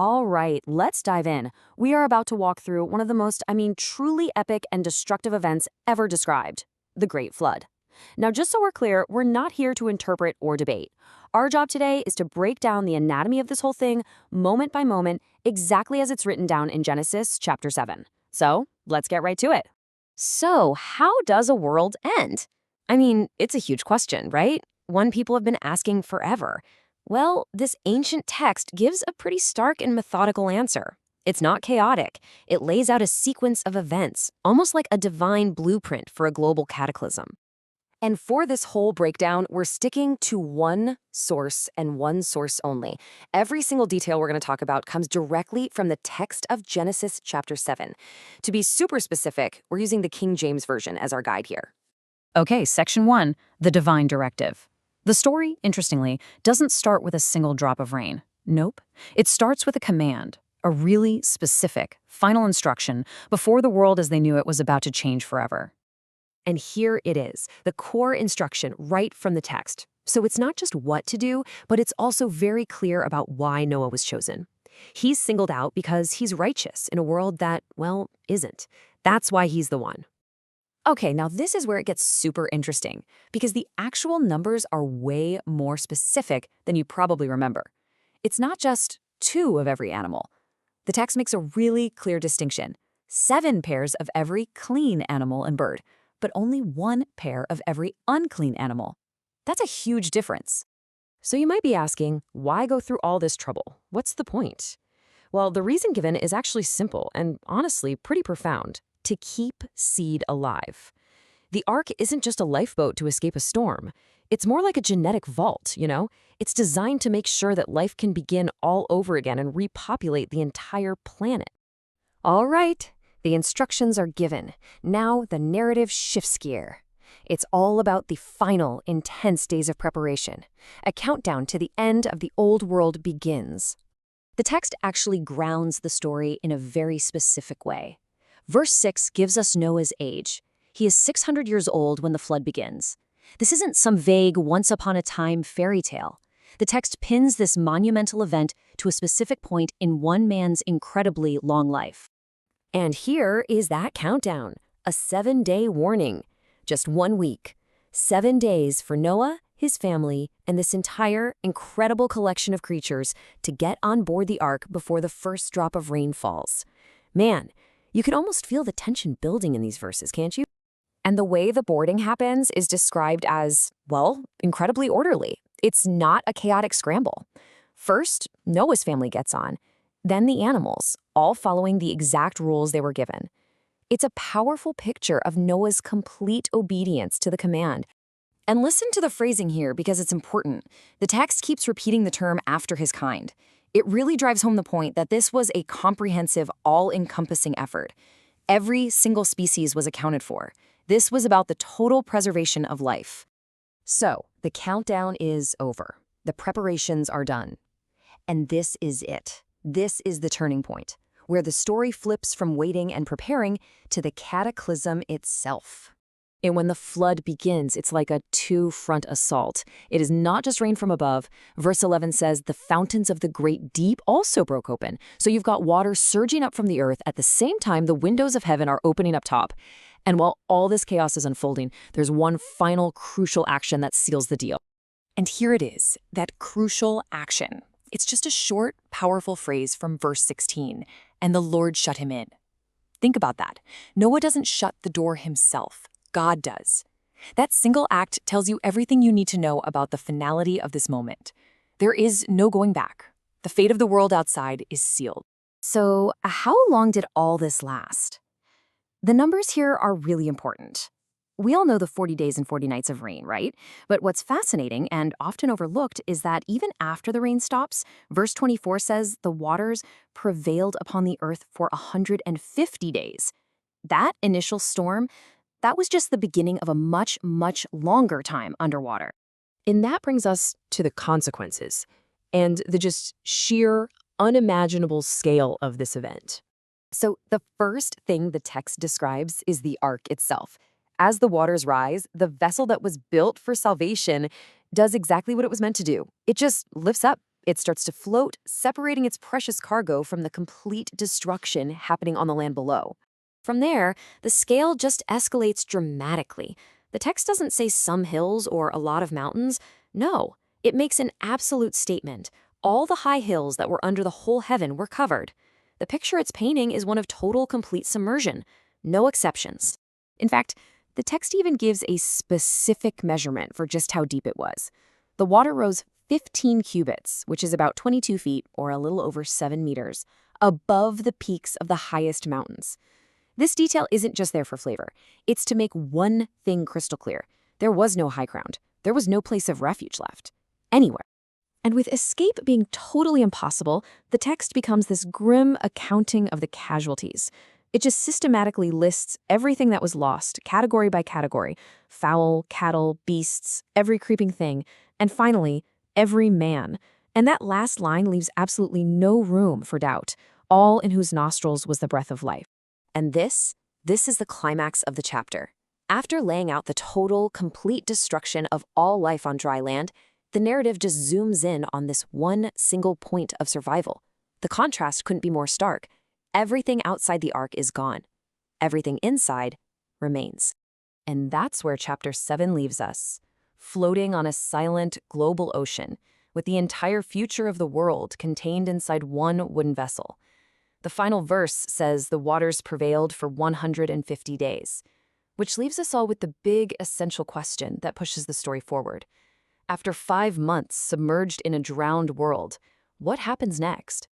All right, let's dive in. We are about to walk through one of the most, truly epic and destructive events ever described, the Great Flood. Now, just so we're clear, we're not here to interpret or debate. Our job today is to break down the anatomy of this whole thing, moment by moment, exactly as it's written down in Genesis chapter 7. So, let's get right to it. So, how does a world end? It's a huge question, right? One people have been asking forever. Well, this ancient text gives a pretty stark and methodical answer. It's not chaotic. It lays out a sequence of events, almost like a divine blueprint for a global cataclysm. And for this whole breakdown, we're sticking to one source and one source only. Every single detail we're going to talk about comes directly from the text of Genesis chapter 7. To be super specific, we're using the King James Version as our guide here. Okay, Section 1, the divine directive. The story, interestingly, doesn't start with a single drop of rain. Nope. It starts with a command, a really specific, final instruction before the world as they knew it was about to change forever. And here it is, the core instruction right from the text. So it's not just what to do, but it's also very clear about why Noah was chosen. He's singled out because he's righteous in a world that, well, isn't. That's why he's the one. Okay, now this is where it gets super interesting, because the actual numbers are way more specific than you probably remember. It's not just 2 of every animal. The text makes a really clear distinction. 7 pairs of every clean animal and bird, but only 1 pair of every unclean animal. That's a huge difference. So you might be asking, why go through all this trouble? What's the point? Well, the reason given is actually simple and honestly pretty profound. To keep seed alive. The ark isn't just a lifeboat to escape a storm. It's more like a genetic vault, you know? It's designed to make sure that life can begin all over again and repopulate the entire planet. All right, the instructions are given. Now the narrative shifts gear. It's all about the final, intense days of preparation. A countdown to the end of the old world begins. The text actually grounds the story in a very specific way. Verse 6 gives us Noah's age. He is 600 years old when the flood begins. This isn't some vague once-upon-a-time fairy tale. The text pins this monumental event to a specific point in one man's incredibly long life. And here is that countdown, a 7-day warning. Just 1 week. 7 days for Noah, his family, and this entire incredible collection of creatures to get on board the ark before the first drop of rain falls. Man, you can almost feel the tension building in these verses, can't you? And the way the boarding happens is described as, well, incredibly orderly. It's not a chaotic scramble. First, Noah's family gets on, then the animals, all following the exact rules they were given. It's a powerful picture of Noah's complete obedience to the command. And listen to the phrasing here because it's important. The text keeps repeating the term after his kind. It really drives home the point that this was a comprehensive, all-encompassing effort. Every single species was accounted for. This was about the total preservation of life. So, the countdown is over. The preparations are done. And this is it. This is the turning point, where the story flips from waiting and preparing to the cataclysm itself. And when the flood begins, it's like a 2-front assault. It is not just rain from above. Verse 11 says the fountains of the great deep also broke open. So you've got water surging up from the earth at the same time the windows of heaven are opening up top. And while all this chaos is unfolding, there's one final crucial action that seals the deal. And here it is, that crucial action. It's just a short, powerful phrase from verse 16. And the Lord shut him in. Think about that. Noah doesn't shut the door himself. God does. That single act tells you everything you need to know about the finality of this moment. There is no going back. The fate of the world outside is sealed. So, how long did all this last? The numbers here are really important. We all know the 40 days and 40 nights of rain, right? But what's fascinating and often overlooked is that even after the rain stops, verse 24 says the waters prevailed upon the earth for 150 days. That initial storm, that was just the beginning of a much, much longer time underwater. And that brings us to the consequences and the just sheer, unimaginable scale of this event. So the first thing the text describes is the ark itself. As the waters rise, the vessel that was built for salvation does exactly what it was meant to do. It just lifts up. It starts to float, separating its precious cargo from the complete destruction happening on the land below. From there, the scale just escalates dramatically. The text doesn't say some hills or a lot of mountains. No, it makes an absolute statement. All the high hills that were under the whole heaven were covered. The picture it's painting is one of total, complete submersion. No exceptions. In fact, the text even gives a specific measurement for just how deep it was. The water rose 15 cubits, which is about 22 feet or a little over 7 meters, above the peaks of the highest mountains. This detail isn't just there for flavor. It's to make one thing crystal clear. There was no high ground. There was no place of refuge left. Anywhere. And with escape being totally impossible, the text becomes this grim accounting of the casualties. It just systematically lists everything that was lost, category by category: fowl, cattle, beasts, every creeping thing, and finally, every man. And that last line leaves absolutely no room for doubt, all in whose nostrils was the breath of life. And this is the climax of the chapter. After laying out the total, complete destruction of all life on dry land, the narrative just zooms in on this one single point of survival. The contrast couldn't be more stark. Everything outside the ark is gone. Everything inside remains. And that's where Chapter 7 leaves us, floating on a silent global ocean, with the entire future of the world contained inside one wooden vessel. The final verse says the waters prevailed for 150 days, which leaves us all with the big essential question that pushes the story forward. After 5 months submerged in a drowned world, what happens next?